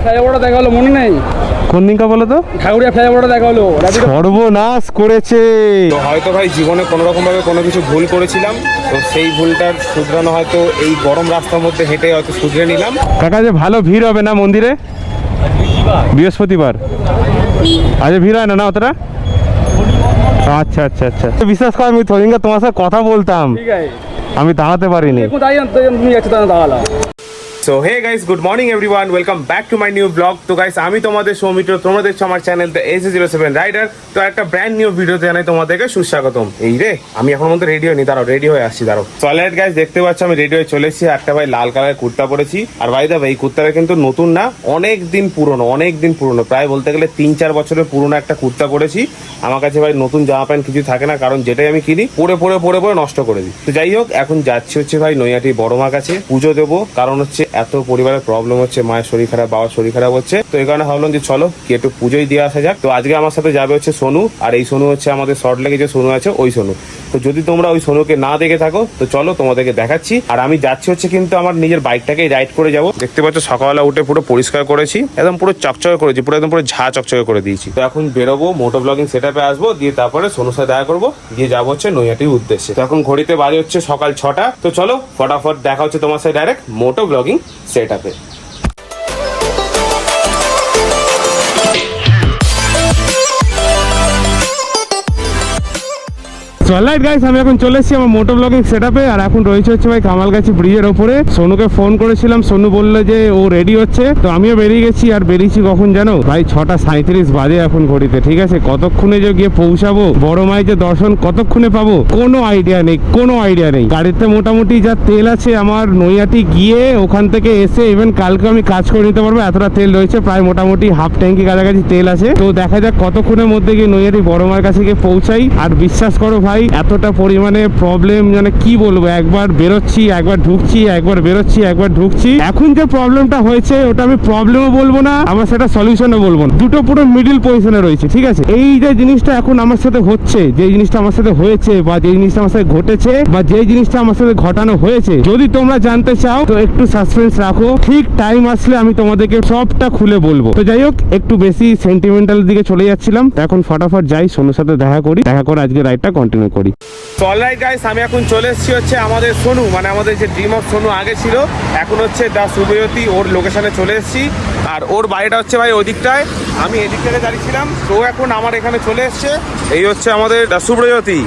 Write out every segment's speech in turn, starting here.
ফ্লাইওভারটা দেখা হলো, মনে নেই? কোন দিনকা বলো তো? ঠাকুরিয়া ফ্লাইওভারটা দেখা হলো। সর্বনাশ করেছে। তো হয়তো ভাই জীবনে কোনো রকমভাবে কোনো কিছু ভুল করেছিলাম, তো সেই ভুলটার শুধরানো হয়তো এই গরম রাস্তার মধ্যে হেঁটে হয়তো শুধরে নিলাম। কাকা যে ভালো ভিড় হবে না মন্দিরে? বৃহস্পতিবার আজ ভিড় হয় না অতটা? আচ্ছা আচ্ছা আচ্ছা, বিশ্বাস করো আমি থরিঙ্গা তোমার সাথে কথা বলতাম, ঠিক আছে, আমি দাঁড়াতে পারিনি। তুমি যাচ্ছ দাঁড়ালাম। So hey guys, good morning everyone, welcome back to my new blog. তো গাইস, আমি তোমাদের সৌমিত্র, তোমরা দেখছো আমার চ্যানেল দ্য AC07 রাইডার। তো একটা ব্র্যান্ড নিউ ভিডিওতে জানাই তোমাদেরকে সুস্বাগতম। এই রে, আমি এখন মধ্যে রেডি হয়নি, দাঁড়াও রেডি হয়ে আসছি, দাঁড়াও। সলিড গাইস, দেখতে পাচ্ছ আমি রেডি হয়ে চলে এসেছি। একটা ভাই লাল কালারের কুর্তা পরেছি, আর ভাই দা এই কুর্তাটা কিন্তু নতুন না, অনেক দিন পুরনো, প্রায় বলতে গেলে 3-4 বছরের পুরনো একটা কুর্তা পরেছি। আমার কাছে ভাই নতুন জামা প্যান্ট কিছু থাকে না, কারণ যেটাই আমি কিনি পরে নষ্ট করে দিই। তো যাই হোক, এখন যাচ্ছি হচ্ছে ভাই নৈহাটি বড় মা কাছে পুজো দেবো, কারণ হচ্ছে এত পরিবারের প্রবলেম হচ্ছে, মায়ের শরীর খারাপ, বাবার শরীর খারাপ হচ্ছে। তো এই কারণে ভাবলাম যে চলো কি একটু পুজোই দিয়ে আসা যাক। তো আজকে আমার সাথে যাবে হচ্ছে সোনু, আর এই সোনু হচ্ছে আমাদের শর্ট লেগে যে সোনু আছে ওই সোনু। তো যদি তোমরা ওই সোনুকে না দেখে থাকো তো চলো তোমাদেরকে দেখাচ্ছি। আর আমি যাচ্ছি হচ্ছে কিন্তু আমার নিজের বাইকটাকেই রাইড করে যাবো। দেখতে পাচ্ছ সকালবেলা উঠে পুরো পরিষ্কার করেছি, একদম পুরো চকচকে করেছি, একদম পুরো ঝা চকচকে করে দিয়েছি। তো এখন বেরোবো, মোটো ব্লগিং সেটআপে আসবো, দিয়ে তারপরে সোনুর সাথে দেখা করবো, দিয়ে যাবো হচ্ছে নৈহাটির উদ্দেশ্যে। তো এখন ঘড়িতে বাজে হচ্ছে সকাল 6টা। তো চলো ফটাফট দেখা হচ্ছে তোমার সাথে ডাইরেক্ট মোটো ব্লগিং সেটআপে। অলরাইট গাইস, আমি এখন চলে এসেছি আমার মোটো ব্লগিং সেটআপে, আর এখন রয়েছে হচ্ছে ভাই কামালগাছি ব্রিজের ওপরে। সোনুকে ফোন করেছিলাম, সোনু বললো যে ও রেডি হচ্ছে, তো আমিও বেরিয়ে গেছি। আর বেরিয়েছি কখন জানো ভাই? 6:37 বাজে এখন ঘড়িতে, ঠিক আছে? কতক্ষণে যে গিয়ে পৌঁছাবো, বড় মায়ের যে দর্শন কতক্ষণে পাবো কোনো আইডিয়া নেই। গাড়িতে মোটামুটি যা তেল আছে আমার, নৈহাটি গিয়ে ওখান থেকে এসে ইভেন কালকে আমি কাজ করে নিতে পারবো, এতটা তেল রয়েছে। প্রায় মোটামুটি হাফ ট্যাঙ্কি কাছাকাছি তেল আছে। তো দেখা যাক কতক্ষণের মধ্যে গিয়ে নৈহাটি বড় মায়ের কাছে গিয়ে পৌঁছাই। আর বিশ্বাস করো ভাই, এতটা পরিমাণে প্রবলেম, মানে কি বলবো, একবার বেরোচ্ছি একবার ঢুকছি, একবার বেরোচ্ছি একবার ঢুকছি। এখন যে প্রবলেমটা হয়েছে ওটা আমি প্রবলেমও বলবো না, আমার সেটা সলিউশনও বলবো না, দুটো পুরো মিডিল পজিশনে রয়েছে, ঠিক আছে? এই যে জিনিসটা এখন আমার সাথে হচ্ছে, যে জিনিসটা আমার সাথে হয়েছে, বা যে জিনিসটা আমার সাথে ঘটেছে, বা যে জিনিসটা আমার সাথে ঘটানো হয়েছে, যদি তোমরা জানতে চাও তো একটু সাসপেন্স রাখো, ঠিক টাইম আসলে আমি তোমাদেরকে সবটা খুলে বলবো। তো যাই হোক, একটু বেশি সেন্টিমেন্টাল দিকে চলে যাচ্ছিলাম, এখন ফটাফট যাই সোনুর সাথে দেখা করে আজকে রাইডটা কন্টিনিউ করি। অলরাইট গাইস, আমি এখন চলে এসেছি হচ্ছে আমাদের সোনু, মানে আমাদের যে ড্রিম অফ সোনু আগে ছিল, এখন হচ্ছে দা শুভজ্যোতি, ওর লোকেশনে চলে এসেছি। আর ওর বাড়িটা হচ্ছে ভাই ওই দিকটায়, আমি এদিক থেকে দাঁড়িয়েছিলাম, তো এখন আমার এখানে চলে এসছে। এই হচ্ছে আমাদের দা শুভজ্যোতি।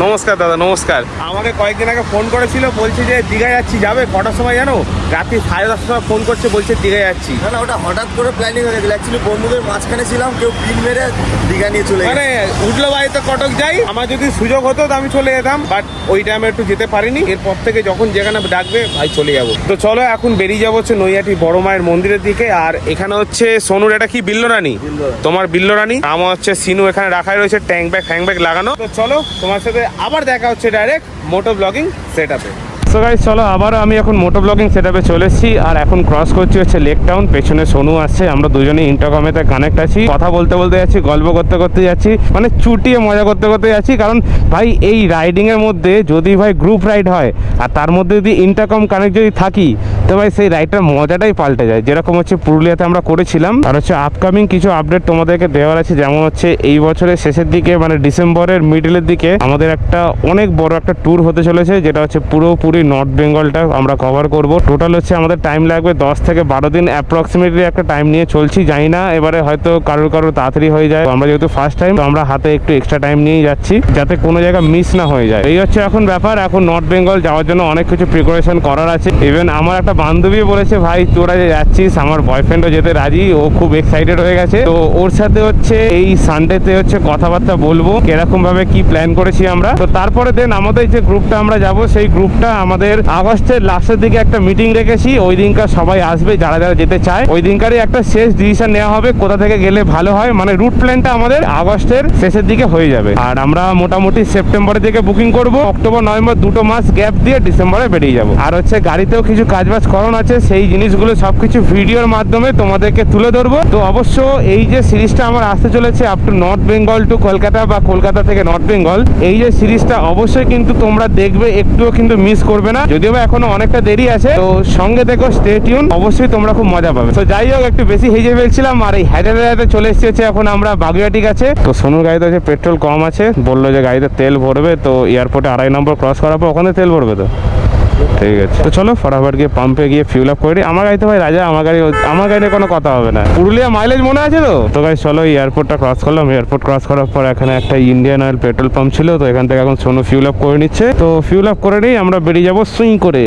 নমস্কার দাদা, নমস্কার। আমাকে কয়েকদিন আগে ফোন করেছিল, বলছে যে দীঘায় যাচ্ছি, যাবে কটার সময় জানো? রাত্রি 10:30টার সময় ফোন করছে, বলছে দীঘায় যাচ্ছি। না, ওটা হঠাৎ করে প্ল্যানিং হয়ে গেছিল। অ্যাকচুয়ালি বন্ধুদের মাঝখানে ছিলাম, কেউ পিন মেরে দীঘা নিয়ে চলে গেছে। মানে উঠলো বাড়িতে কটক যাই, আমার যদি সুযোগ হতো তো আমি চলে যেতাম, বাট ওই টাইমে একটু যেতে পারিনি। এরপর থেকে যখন যেখানে ডাকবে ভাই চলে যাবো। তো চলো এখন বেরিয়ে যাবো হচ্ছে নৈহাটি বড় মায়ের মন্দিরের দিকে। আর এখানে হচ্ছে সোনুর এটা কি বিল্লরানী, তোমার বিল্লরানী, আমার হচ্ছে সিনু এখানে রাখাই রয়েছে, ট্যাঙ্ক ব্যাগ লাগানো। তো চলো তোমার সাথে আবার দেখা হচ্ছে ডাইরেক্ট মোটো ব্লগিং সেটআপে। সো গাইস, চলো আবারও আমি এখন মোটো ব্লগিং সেটআপে চলে এসেছি, আর এখন ক্রস করছি হচ্ছে লেক টাউন। পেছনে সোনু আসছে, আমরা দুজনেই ইন্টারকমেতে কানেক্ট আছি, কথা বলতে যাচ্ছি, গল্প করতে যাচ্ছি, মানে চুটিয়ে মজা করতে যাচ্ছি। কারণ ভাই এই রাইডিং এর মধ্যে যদি ভাই গ্রুপ রাইড হয়, আর তার মধ্যে যদি ইন্টারকম কানেক্ট যদি থাকি, তো ভাই সেই রাইডটার মজাটাই পাল্টে যায়। যেরকম হচ্ছে পুরুলিয়াতে আমরা করেছিলাম, আর হচ্ছে আপকামিং কিছু আপডেট তোমাদেরকে দেওয়ার আছে। যেমন হচ্ছে এই বছরের শেষের দিকে, মানে ডিসেম্বরের মিডলের দিকে আমাদের একটা অনেক বড় একটা ট্যুর হতে চলেছে, যেটা হচ্ছে পুরোপুরি নর্থ বেঙ্গলটা আমরা কভার করব। টোটাল হচ্ছে আমাদের টাইম লাগবে 10 থেকে 12 দিন অ্যাপ্রক্সিমেটলি একটা টাইম নিয়ে চলছি। জানি না এবারে হয়তো কারোর তাড়াতাড়ি হয়ে যায়, আমরা যেহেতু ফার্স্ট টাইম, তো আমরা হাতে একটু এক্সট্রা টাইম নিয়ে যাচ্ছি যাতে কোনো জায়গা মিস না হয়ে যায়। এই হচ্ছে এখন ব্যাপার। এখন নর্থ বেঙ্গল যাওয়ার জন্য অনেক কিছু প্রিপারেশন করার আছে। ইভেন আমার একটা বান্ধবী বলেছে, ভাই তোরা যে যাচ্ছিস, আমার বয়ফ্রেন্ডও যেতে রাজি, ও খুব এক্সাইটেড হয়ে গেছে। তো ওর সাথে হচ্ছে এই সানডেতে হচ্ছে কথাবার্তা বলবো কিরকম ভাবে কি প্ল্যান করেছি আমরা। তো তারপরে দেন আমাদের যে গ্রুপটা আমরা যাব, সেই গ্রুপটা আমাদের আগস্টের লাস্টের দিকে একটা মিটিং রেখেছি। ওই দিনকার সবাই আসবে যারা যেতে চায়। ওই দিনকারই একটা শেষ ডিসিশন নেওয়া হবে কোথা থেকে গেলে ভালো হয়, মানে রুট প্ল্যানটা আমাদের আগস্টের শেষের দিকে হয়ে যাবে। আর আমরা মোটামুটি সেপ্টেম্বরের দিকে বুকিং করব, অক্টোবর নভেম্বর 2 মাস গ্যাপ দিয়ে ডিসেম্বরে বেরিয়ে যাব। আর হচ্ছে গাড়িতেও কিছু কাজবাজ করানো আছে, সেই জিনিসগুলো সবকিছু ভিডিওর মাধ্যমে তোমাদেরকে তুলে ধরবো। তো অবশ্য এই যে সিরিজটা আমার আসতে চলেছে up to north Bengal to Kolkata, বা কলকাতা থেকে নর্থ বেঙ্গল, এই যে সিরিজটা অবশ্যই কিন্তু তোমরা দেখবে, একটুও কিন্তু মিস করবে করবে না, যদিও বা এখনো অনেকটা দেরি আছে। তো সঙ্গে দেখো, স্টে টিউন, অবশ্যই তোমরা খুব মজা পাবে। তো যাই হোক, একটু বেশি হেজে ফেলছিলাম। আর এই হায়দ্রাবাদে চলে এসেছে এখন আমরা বাগুইয়াটি কাছে। তো সোনুর গাড়িতে হচ্ছে পেট্রোল কম আছে, বললো যে গাড়িতে তেল ভরবে, তো এয়ারপোর্টে 2.5 নম্বর ক্রস করার পর ওখানে তেল ভরবে। তো ঠিক আছে, তো চলো ফটাফট গিয়ে পাম্পে গিয়ে ফিউল আপ করে। আমার গাড়িতে ভাই রাজা, আমার গাড়ি নিয়ে কোনো কথা হবে না। পুরুলিয়া মাইলেজ মনে আছে তো। তো গাইস চলো এয়ারপোর্টটা ক্রস করলাম। এয়ারপোর্ট ক্রস করার পর এখানে একটা ইন্ডিয়ান অয়েল পেট্রোল পাম্প ছিল, তো এখান থেকে এখন সোনু ফিউল আপ করে নিচ্ছে। তো ফিউল আপ করে নিই, আমরা বেরিয়ে যাবো সুইং করে।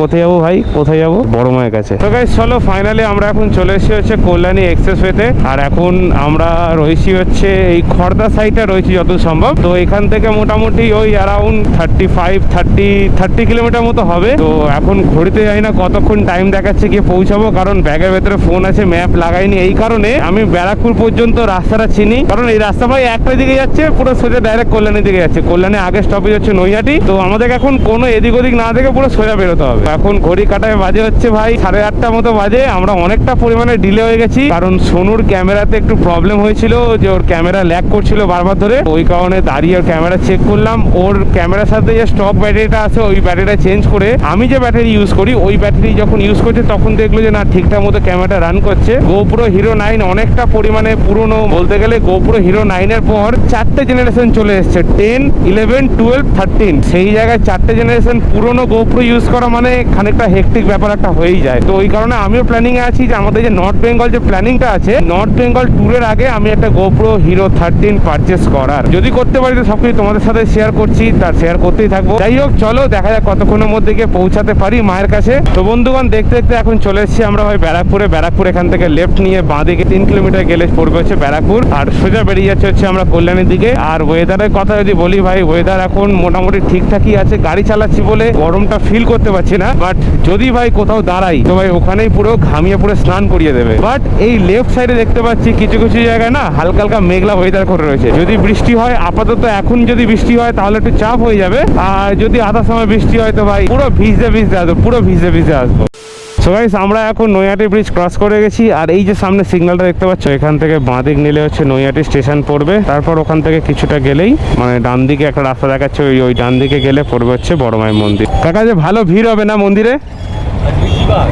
কোথায় যাবো ভাই, কোথায় যাবো? বড় মায়ের কাছে। তো গাইস চলো ফাইনালি আমরা এখন চলে এসেছি হচ্ছে কল্যাণী এক্সপ্রেসওয়েতে। আর এখন আমরা রয়েছি হচ্ছে এই খড়দা সাইডে রয়েছি যত সম্ভব। তো এখান থেকে মোটামুটি ওই অ্যারাউন্ড 30 কিলোমিটার মতো হবে। তো এখন ঘড়িতে যাই না কতক্ষণ টাইম দেখাচ্ছে গিয়ে পৌঁছাবো, কারণ ব্যাগের ভেতরে ফোন আছে, ম্যাপ লাগাইনি। এই কারণে আমি ব্যারাকপুর পর্যন্ত রাস্তাটা চিনি, কারণ এই রাস্তা ভাই একটা দিকে যাচ্ছে, পুরো সোজা ডাইরেক্ট কল্যাণীর দিকে যাচ্ছে। কল্যাণী আগে স্টপেজ হচ্ছে নৈহাটি। তো আমাদের এখন কোনো এদিক ওদিক না দেখে পুরো সোজা বেরোতে হবে। এখন ঘড়ি কাটায় বাজে হচ্ছে ভাই 8:30 মতো বাজে। আমরা অনেকটা পরিমাণে ডিলে হয়ে গেছি, কারণ সোনুর ক্যামেরাতে একটু প্রবলেম হয়েছিল, যে ওর ক্যামেরা ল্যাগ করছিল বারবার ধরে। ওই কারণে দাঁড়িয়ে ওর ক্যামেরা চেক করলাম। ওর ক্যামেরার সাথে যে স্টক ব্যাটারিটা আছে, ওই ব্যাটারিটা চেঞ্জ করে আমি যে ব্যাটারি ইউজ করি, ওই ব্যাটারি যখন ইউজ করছে তখন দেখলো যে না, ঠিকঠাক মতো ক্যামেরাটা রান করছে। গোপ্রো হিরো 9 অনেকটা পরিমাণে পুরনো, বলতে গেলে গোপ্রো হিরো 9 এর পর 4টে জেনারেশন চলে এসছে, 10, 11, 12, 13। সেই জায়গায় 4টে জেনারেশন পুরনো গোপ্রো ইউজ করা মানে খানিকটা হেক্টিক ব্যাপার একটা হয়েই যায়। তো ওই কারণে আমিও প্ল্যানিং এ আছি যে আমাদের যে নর্থ বেঙ্গল যে প্ল্যানিংটা আছে, নর্থ বেঙ্গল ট্যুরের আগে আমি একটা গোপ্রো হিরো 13 পারচেস করার, যদি করতে পারি তো সবকিছু তোমাদের সাথে শেয়ার করছি, তার শেয়ার করতেই থাকবো। যাই হোক চলো দেখা যাক কতক্ষণের মধ্যে গিয়ে পৌঁছাতে পারি মায়ের কাছে। তো বন্ধুগণ দেখতে দেখতে এখন চলে এসেছি আমরা ভাই ব্যারাকপুরে। ব্যারাকপুর এখান থেকে লেফট নিয়ে বাঁ দিকে 3 কিলোমিটার গেলে পড়বে হচ্ছে ব্যারাকপুর, আর সোজা বেরিয়ে যাচ্ছে হচ্ছে আমরা কল্যাণীর দিকে। আর ওয়েদারের কথা যদি বলি ভাই, ওয়েদার এখন মোটামুটি ঠিকঠাকই আছে। গাড়ি চালাচ্ছি বলে গরমটা ফিল করতে পারছি না, বাট যদি ভাই কোথাও দাঁড়াই তো ভাই ওখানেই পুরো ঘামিয়ে পুরো স্নান করিয়ে দেবে। বাট এই লেফট সাইডে দেখতে পাচ্ছি কিছু কিছু জায়গায় না হালকা হালকা মেঘলা ওয়েদার করে রয়েছে। যদি বৃষ্টি হয়, আপাতত এখন যদি বৃষ্টি হয় তাহলে একটু চাপ হয়ে যাবে, আর যদি আধা সময় বৃষ্টি হয় তো ভাই পুরো ভিজতে আসবো, পুরো ভিজতে আসবো। সো গাইস আমরা এখন নৈহাটি ব্রিজ ক্রস করে গেছি। আর এই যে সামনে সিগন্যালটা দেখতে পাচ্ছ, এখান থেকে বাঁ দিক নিলে হচ্ছে নৈহাটি স্টেশন পড়বে। তারপর ওখান থেকে কিছুটা গেলেই মানে ডান দিকে একটা রাস্তা দেখাচ্ছে, ওই ডান দিকে গেলে পড়বে হচ্ছে বড় মায়ের মন্দির। কাকা যে ভালো ভিড় হবে না মন্দিরে?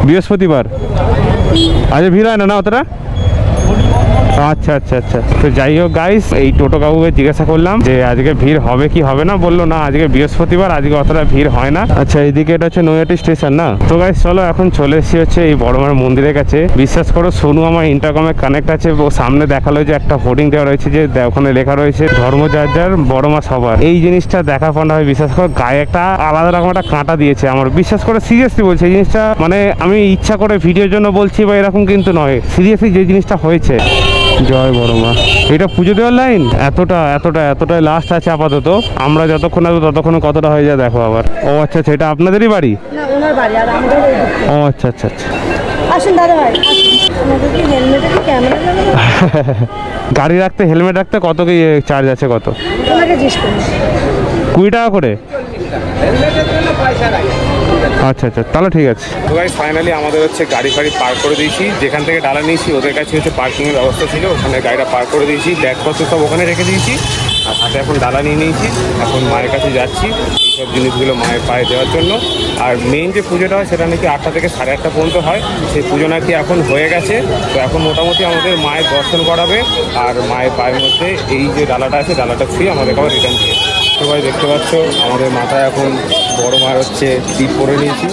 বৃহস্পতিবার আজ ভিড় হয় না অতটা? আচ্ছা। তো যাই হোক গাইস, এই টোটো কাকুকে জিজ্ঞাসা করলাম যে আজকে ভিড় হবে কি হবে না, বললো না আজকে বৃহস্পতিবার, আজকে অতটা ভিড় হয় না। আচ্ছা এইদিকে এটা হচ্ছে নৈহাটি স্টেশন না? তো গাইস চলো এখন চলে এসেছি হচ্ছে এই বড় মার মন্দিরের কাছে। বিশ্বাস করো সোনু আমার ইন্টারকমে কানেক্ট আছে, ও সামনে দেখালো যে একটা হোর্ডিং দেওয়া রয়েছে, যে ওখানে লেখা রয়েছে ধর্ম যার যার, বড় মা সবার। এই জিনিসটা দেখার পর হয় বিশ্বাস করো গায়ে একটা আলাদা রকম একটা কাঁটা দিয়েছে আমার। বিশ্বাস করে সিরিয়াসলি বলছি, এই জিনিসটা মানে আমি ইচ্ছা করে ভিডিওর জন্য বলছি বা এরকম কিন্তু নয়, সিরিয়াসলি যে জিনিসটা হয়েছে। জয় বড় মা। এটা পুজো দেওয়ার লাইন এতটাই লাস্ট আছে আপাতত। আমরা যতক্ষণ আসবো ততক্ষণ কতটা হয়ে যায় দেখো আবার। ও আচ্ছা, এটা আপনাদেরই বাড়ি? না, ওনার বাড়ি, আর আমাদের ওই দিক থেকে। ও আচ্ছা। আসুন দাদা ভাই, আমাদের কি হেলমেটে কি ক্যামেরা লাগানো? গাড়ি রাখতে হেলমেট রাখতে কত কি চার্জ আছে? কত? ওনাকে জিজ্ঞেস করুন। 20 টাকা করে? আচ্ছা তাহলে ঠিক আছে। তো গাইস ফাইনালি আমাদের হচ্ছে গাড়ি পার্ক করে দিয়েছি। যেখান থেকে ডালা নিয়েছি ওদের কাছে হচ্ছে পার্কিংয়ের ব্যবস্থা ছিল, ওখানে গাড়িটা পার্ক করে দিয়েছি, ব্যাগপত্র সব ওখানে রেখে দিয়েছি। আর হাতে এখন ডালা নিয়ে নিয়েছি, এখন মায়ের কাছে যাচ্ছি এইসব জিনিসগুলো মায়ের পায়ে দেওয়ার জন্য। আর মেইন যে পুজোটা হয় সেটা নাকি 8টা থেকে 8:30 পর্যন্ত হয়, সেই পুজো নাকি এখন হয়ে গেছে। তো এখন মোটামুটি আমাদের মায়ের দর্শন করাবে, আর মায়ের পায়ের মধ্যে এই যে ডালাটা আছে, ডালাটা ফ্রি, আমাদেরকে আবার রিটার্ন দিয়ে। সবাই দেখতে পাচ্ছ আমাদের মাথায় এখন বড় মায়ের হচ্ছে টিপ পরে নিয়েছি।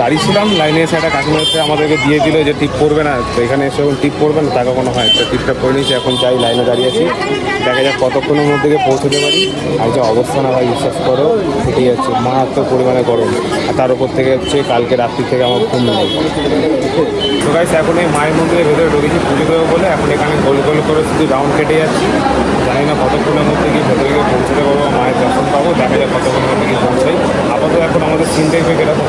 দাঁড়িয়েছিলাম লাইনে এসে একটা কাকিমা হচ্ছে আমাদেরকে দিয়ে দিল যে টিপ পড়বে না, তো এখানে এসে এখন টিপ পড়বে না, তা কখনো হয়। তো টিপটা পরে নিয়েছি, এখন যাই লাইনে দাঁড়িয়ে আছি, দেখা যাক কতক্ষণের মধ্যে গিয়ে পৌঁছতে পারি। আর যে অবস্থা না হয় বিশ্বাস করো, সেটাই হচ্ছে মারাত্মক পরিমাণে গরম। আর তার উপর থেকে হচ্ছে কালকে রাত্রি থেকে আমার ঘুম নেই। তো গাইস এখন এই মায়ের মন্দিরের ভেতরে ঢুকেছি পুজো দেবো বলে, এখন এখানে গোল গোল করে শুধু রাউন্ড কেটে যাচ্ছি। জানি না কতক্ষণের মধ্যে গিয়ে ভেতরে গিয়ে পৌঁছতে পারবো, মায়ের দর্শন পাবো, দেখা যাক কতক্ষণের মধ্যে গিয়ে পৌঁছাই। আপাতত এখন আমাদের সিন দেখবে কিরকম।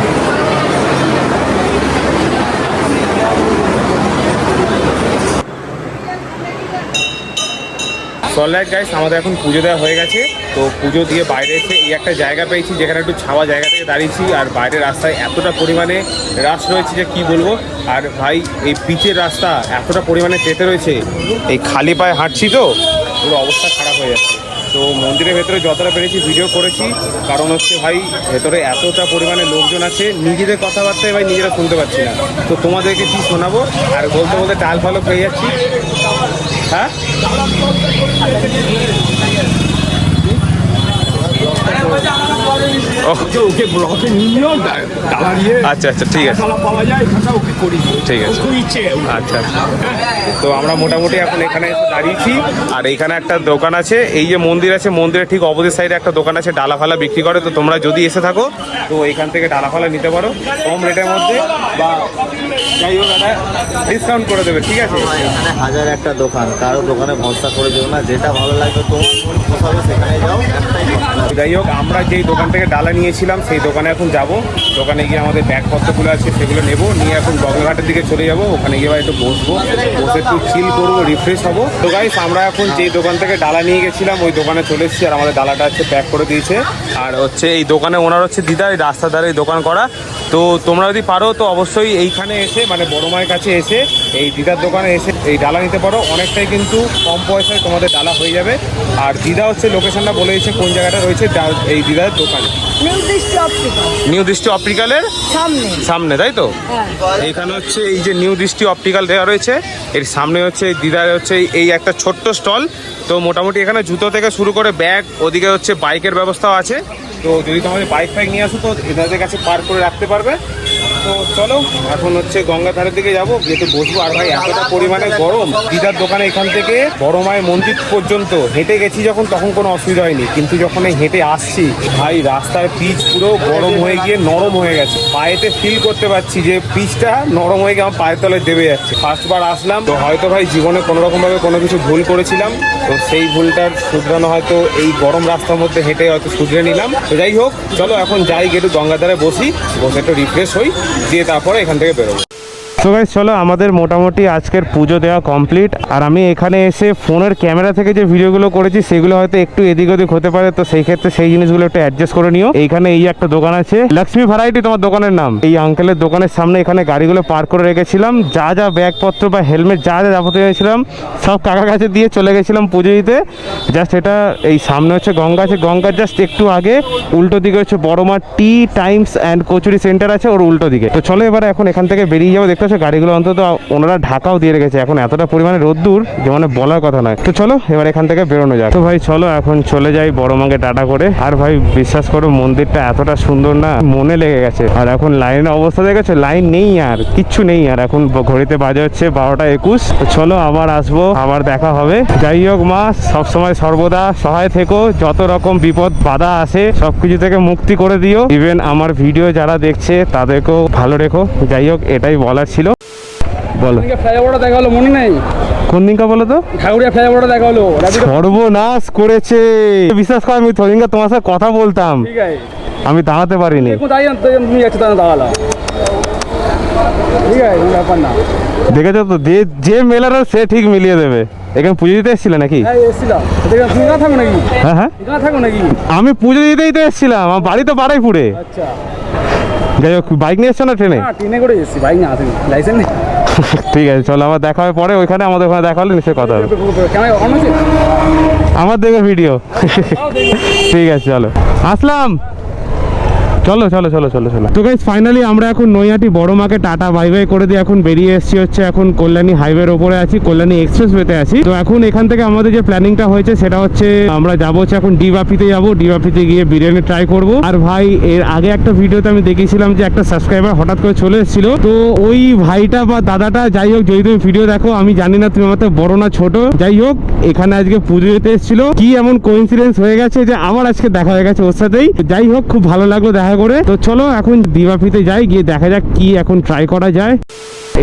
অলরাইট গাইস, আমাদের এখন পুজো দেওয়া হয়ে গেছে। তো পুজো দিয়ে বাইরে এসে এই একটা জায়গা পেয়েছি যেখানে একটু ছাওয়া জায়গা থেকে দাঁড়িয়েছি। আর বাইরের রাস্তায় এতটা পরিমাণে রাশ রয়েছে যে কি বলবো। আর ভাই এই পিচের রাস্তা এতটা পরিমাণে তেতে রয়েছে, এই খালি পায়ে হাঁটছি তো পুরো অবস্থা খারাপ হয়ে যাচ্ছে। তো মন্দিরের ভেতরে যতটা পেরেছি ভিডিও করেছি, কারণ হচ্ছে ভাই ভেতরে এতটা পরিমাণে লোকজন আছে, নিজেদের কথাবার্তায় ভাই নিজেরা শুনতে পাচ্ছি না। তো তোমাদেরকে কি শোনাবো, আর বলতে বলতে ডাল ফালও পেয়ে যাচ্ছি। হ্যাঁ ওকে ব্লকে নিয়েও দাঁড়িয়ে আচ্ছা আচ্ছা, ঠিক আছে পাওয়া যায় ওকে করি, ঠিক আছে খুব ইচ্ছে। আচ্ছা। তো আমরা মোটামুটি এখন এখানে এসে দাঁড়িয়েছি, আর এইখানে একটা দোকান আছে, এই যে মন্দির আছে, মন্দিরের ঠিক অপোজিট সাইডে একটা দোকান আছে, ডালা ফালা বিক্রি করে। তো তোমরা যদি এসে থাকো তো এখান থেকে ডালা ফালা নিতে পারো কম রেটের মধ্যে, বা যাই হোক একটা ডিসকাউন্ট করে দেবে, ঠিক আছে। এখানে হাজার একটা দোকান, কারো দোকানে ভরসা করে দিও না, যেটা ভালো লাগবে তোমার মন পোষাবে সেখানে যাও, একটাই কথা। যাই হোক, আমরা যেই দোকান থেকে ডালা নিয়েছিলাম সেই দোকানে এখন যাব। দোকানে গিয়ে আমাদের ব্যাগপত্রগুলো আছে সেগুলো নেবো, নিয়ে এখন গঙ্গাঘাটের দিকে চলে যাব। ওখানে গিয়ে একটু বসবো, বসে একটু চিল করবো, রিফ্রেশ হবো। তো গাইস, আমরা এখন যেই দোকান থেকে ডালা নিয়ে গেছিলাম ওই দোকানে চলে এসেছি, আর আমাদের ডালাটা হচ্ছে প্যাক করে দিয়েছে। আর হচ্ছে এই দোকানে ওনার হচ্ছে দিদা, এই রাস্তার ধারে এই দোকান করা। তো তোমরা যদি পারো তো অবশ্যই এইখানে এসে, মানে বড় মায়ের কাছে এসে এই দিদার দোকানে এসে এই ডালা নিতে পারো। অনেকটাই কিন্তু কম পয়সায় তোমাদের ডালা হয়ে যাবে। আর দিদা হচ্ছে লোকেশনটা বলে দিয়েছে কোন জায়গাটা রয়েছে এই দিদার দোকানে। নিউ দৃষ্টি অপটিক্যালের সামনে, তাই তো? এইখানে হচ্ছে এই যে নিউ দৃষ্টি অপটিক্যাল দেওয়া রয়েছে, এর সামনে হচ্ছে দিদার হচ্ছে এই একটা ছোট্ট স্টল। তো মোটামুটি এখানে জুতো থেকে শুরু করে ব্যাগ, ওদিকে হচ্ছে বাইকের ব্যবস্থাও আছে। তো যদি তোমাদের বাইক ফাইক নিয়ে আসো তো এদের কাছে পার্ক করে রাখতে পারবে। তো চলো এখন হচ্ছে গঙ্গা ধারের দিকে যাবো, যেহেতু বসবো। আর ভাই এতটা পরিমাণে গরম, দিদার দোকানে এখান থেকে বড় মায়ের মন্দির পর্যন্ত হেঁটে গেছি যখন, তখন কোনো অসুবিধা হয়নি, কিন্তু যখন এই হেঁটে আসছি ভাই রাস্তার পিচ পুরো গরম হয়ে গিয়ে নরম হয়ে গেছে। পায়েতে ফিল করতে পারছি যে পিচটা নরম হয়ে গিয়ে আমার পায়ের তলায় দেবে যাচ্ছে। ফার্স্টবার আসলাম তো হয়তো ভাই জীবনে কোনোরকমভাবে কোনো কিছু ভুল করেছিলাম, তো সেই ভুলটার শুধরানো হয়তো এই গরম রাস্তার মধ্যে হেঁটে হয়তো শুধরে নিলাম। তো যাই হোক, চলো এখন যাই, একটু গঙ্গার ধারে বসি, বসে একটু রিফ্রেশ হই, দিয়ে তারপরে এখান থেকে বেরোবো। তো গাইস চলো, আমাদের মোটামুটি আজকের পুজো দেওয়া কমপ্লিট। আর আমি এখানে এসে ফোনের ক্যামেরা থেকে যে ভিডিওগুলো করেছি সেগুলো হয়তো একটু এদিক ওদিক হতে পারে, তো সেই ক্ষেত্রে সেই জিনিসগুলো একটু অ্যাডজাস্ট করে নিও। এইখানে এই একটা দোকান আছে, লক্ষ্মী ভ্যারাইটি তোমার দোকানের নাম। এই আঙ্কেলের দোকানের সামনে এখানে গাড়িগুলো পার্ক করে রেখেছিলাম, যা যা ব্যাগপত্র বা হেলমেট যা যা যাবতীয় এনেছিলাম সব কাকার কাছে দিয়ে চলে গেছিলাম পুজো দিতে। জাস্ট এটা এই সামনে হচ্ছে গঙ্গা আছে, গঙ্গার জাস্ট একটু আগে উল্টো দিকে হচ্ছে বড়মা টি টাইমস অ্যান্ড কচুরি সেন্টার আছে, ওর উল্টো দিকে। তো চলো এবার এখন এখান থেকে বেরিয়ে যাবো। দেখতে পাচ্ছ গাড়িগুলো অন্তত ওনারা ঢাকাও দিয়ে রেখেছে, এখন এতটা পরিমাণে রোদ্দুর যে মানে বলার কথা নয়। তো চলো এবার এখান থেকে বেরোনো যাক। তো ভাই চলো এখন চলে যাই বড় মাকে টাটা করে। আর ভাই বিশ্বাস করো মন্দিরটা এতটা সুন্দর না, মনে লেগে গেছে। আর এখন লাইনের অবস্থা দেখেছো, লাইন নেই আর কিচ্ছু নেই। আর এখন ঘড়িতে বাজে হচ্ছে 12:21। তো চলো আবার আসবো, আবার দেখা হবে। যাই হোক মা, সবসময় সর্বদা সহায় থেকো, যত রকম বিপদ বাধা আসে সবকিছু থেকে মুক্তি করে দিও। ইভেন আমার ভিডিও যারা দেখছে তাদেরকেও ভালো রেখো। যাই হোক, এটাই বলার ছিল। বলো, ফ্লাইওভারটা দেখা হলো, মনে নেই? কোন দিনকা বলো তো? ঠাকুরিয়া ফ্লাইওভারটা দেখা হলো। সর্বনাশ করেছে, বিশ্বাস করো আমি থরিনকা তোমার সাথে কথা বলতাম, ঠিক আছে, আমি দাঁড়াতে পারিনি। তুমি যাচ্ছ তাহলে দাঁড়ালাম, ঠিক আছে, কোনো ব্যাপার না। দেখেছো তো, যে মেলার সে ঠিক মিলিয়ে দেবে। এখানে পুজো দিতে এসেছিলে নাকি? হ্যাঁ এসেছিলাম। তুমি না থাকো নাকি? হ্যাঁ হ্যাঁ, এখানে থাকো নাকি? আমি পুজো দিতেই তো এসেছিলাম, আমার বাড়ি তো বাড়াইপুরে। আচ্ছা, যাই হোক, বাইক নিয়ে এসছো না ট্রেনে? না ট্রেনে করে এসেছি, বাইক না আসেনি, লাইসেন্স নেই। ঠিক আছে চলো, আবার দেখা হবে পরে ওইখানে, আমাদের ওখানে দেখা হলে নিশ্চয়ই কথা হবে। ক্যামেরা অন আছে আমার দেখে ভিডিও। ঠিক আছে চলো, আসলাম। চলো চলো চলো চলো চলো। তো গাইস ফাইনালি আমরা এখন নৈহাটি বড় মাকে টাটা বাই বাই করে দিয়ে এখন বেরিয়ে এসেছি হচ্ছে, এখন কল্যাণী হাইওয়ের ওপরে আছি, কল্যাণী এক্সপ্রেসওয়েতে আছি। তো এখন এখান থেকে আমাদের যে প্ল্যানিংটা হয়েছে সেটা হচ্ছে আমরা যাবো হচ্ছে এখন ডিবাপিতে যাবো, ডিবাপিতে গিয়ে বিরিয়ানি ট্রাই করব। আর ভাই এর আগে একটা ভিডিওতে আমি দেখিয়েছিলাম যে একটা সাবস্ক্রাইবার হঠাৎ করে চলে এসেছিল, তো ওই ভাইটা বা দাদাটা, যাই হোক যদি তুমি ভিডিও দেখো, আমি জানি না তুমি আমার তো বড় না ছোট, যাই হোক এখানে আজকে পুজো দিতে এসেছিল। কি এমন কোইন্সিডেন্স হয়ে গেছে যে আমার আজকে দেখা হয়ে গেছে ওর সাথেই। যাই হোক খুব ভালো লাগলো দেখা করে। তো চলো এখন দিবাপিতে যাই, গিয়ে দেখা যাক কি এখন ট্রাই করা যায়।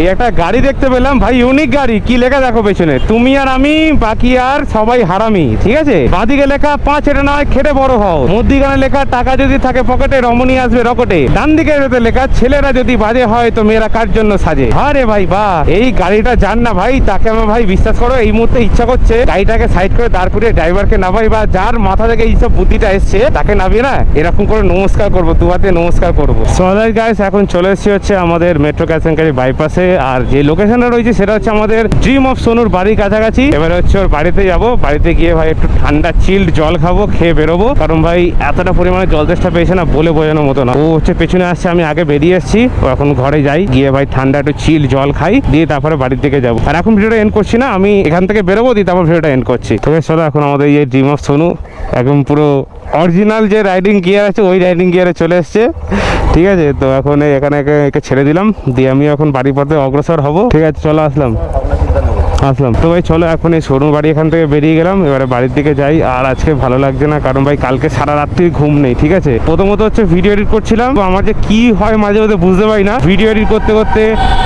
এই একটা গাড়ি দেখতে পেলাম ভাই, ইউনিক গাড়ি। কি লেখা দেখো পেছনে, তুমি আর আমি বাকি আর সবাই হারামি, ঠিক আছে? বাঁদিকে লেখা 5 এটা নয় খেটে বড় হও, মধ্যিখানে লেখা টাকা যদি থাকে পকেটে রমণী আসবে রকেটে, ডান দিকে লেখা ছেলেরা যদি বাজে হয় তো মেয়েরা কার জন্য সাজে। আরে ভাই বাহ, এই গাড়িটা যান না ভাই, তাকে আমার ভাই বিশ্বাস করো এই মুহূর্তে ইচ্ছা করছে গাড়িটাকে সাইড করে দাঁড় করিয়ে ড্রাইভারকে নামাই, বা যার মাথা থেকে এইসব বুদ্ধিটা এসছে তাকে নামিয়ে না এরকম করে নমস্কার করবো, দু হাতে নমস্কার করবো। সো গাইস এখন চলে এসেছি হচ্ছে আমাদের মেট্রো ক্যাসেনকারি বাইপাসে। আছে। আর যে লোকেশনে রয়েছে সেটা হচ্ছে আমাদের ড্রিম অফ সোনুর বাড়ির কাছাকাছি। এবারে হচ্ছে ওর বাড়িতে যাব, বাড়িতে গিয়ে ভাই একটু ঠান্ডা চিল্ড জল খাবো, খেয়ে বেরোবো। কারণ ভাই এতটা পরিমাণে জল তেষ্টা পেয়েছে না, বলে বোঝানোর মতো না। ও হচ্ছে পেছনে আসছে, আমি আগে বেরিয়ে এসেছি। ও এখন ঘরে যাই, গিয়ে ভাই ঠান্ডা একটু চিল্ড জল খাই, দিয়ে তারপরে বাড়ির দিকে যাবো। আর এখন ভিডিওটা এন্ড করছি না, আমি এখান থেকে বেরোবো, দিয়ে তারপর ভিডিওটা এন্ড করছি। তো চলো এখন আমাদের এই ড্রিম অফ সোনু একদম পুরো অরিজিনাল যে রাইডিং গিয়ার আছে ওই রাইডিং গিয়ারে চলে এসছে। ঠিক আছে, তো এখন এখানে একে ছেড়ে দিলাম, দিয়ে আমি এখন বাড়ির পথে অগ্রসর হব। ঠিক আছে, চলো আসলাম। তো ভাই চলো এখন এই শোরুম বাড়ি এখান থেকে বেরিয়ে গেলাম, এবারে বাড়ির দিকে যাই। আর আজকে ভালো লাগছে না, কারণ ভাই কালকে সারা রাত্রি ঘুম নেই। ঠিক আছে, প্রথমত হচ্ছে ভিডিও এডিট করছিলাম, তো আমার যে কি হয় মাঝে মধ্যে বুঝতে পারি না। ভিডিও এডিট করতে করতে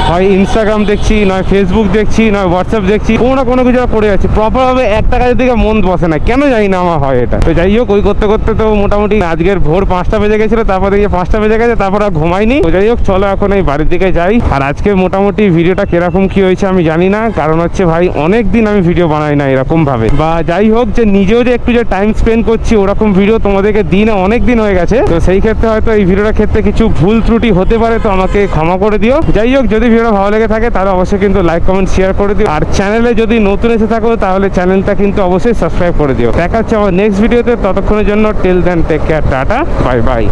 হয় ইনস্টাগ্রাম দেখছি, নয় ফেসবুক দেখছি, নয় হোয়াটসঅ্যাপ দেখছি, কোনো না কোনো কিছু করে যাচ্ছি। প্রপারভাবে একটা কাজের দিকে মন বসে না, কেন জানি না আমার হয় এটা। তো যাই হোক, ওই করতে করতে তো মোটামুটি আজকের ভোর 5টা বেজে গেছিলো, তারপর দেখি 5টা বেজে গেছে, তারপর আর ঘুমাইনি। তো যাই হোক চলো এখন এই বাড়ির দিকে যাই। আর আজকে মোটামুটি ভিডিওটা কিরকম কি হয়েছে আমি জানি না, কারণ হচ্ছে ভাই অনেক দিন আমি ভিডিও বানাই না এরকম ভাবে, বা যাই হোক যে নিজেও যে একটু যে টাইম স্পেন্ড করছি ওরকম ভিডিও তোমাদেরকে দিনে অনেক দিন হয়ে গেছে। তো সেই ক্ষেত্রে হয়তো এই ভিডিওটার ক্ষেত্রে কিছু ভুল ত্রুটি হতে পারে, তো আমাকে ক্ষমা করে দিও। যাই হোক, যদি ভিডিও ভালো লেগে থাকে তাহলে অবশ্যই কিন্তু লাইক কমেন্ট শেয়ার করে দিও। আর চ্যানেলে যদি নতুন এসে থাকো তাহলে চ্যানেলটা কিন্তু অবশ্যই সাবস্ক্রাইব করে দিও। দেখা হচ্ছে আমার নেক্সট ভিডিওতে, ততক্ষণের জন্য till then take care, tata, bye by.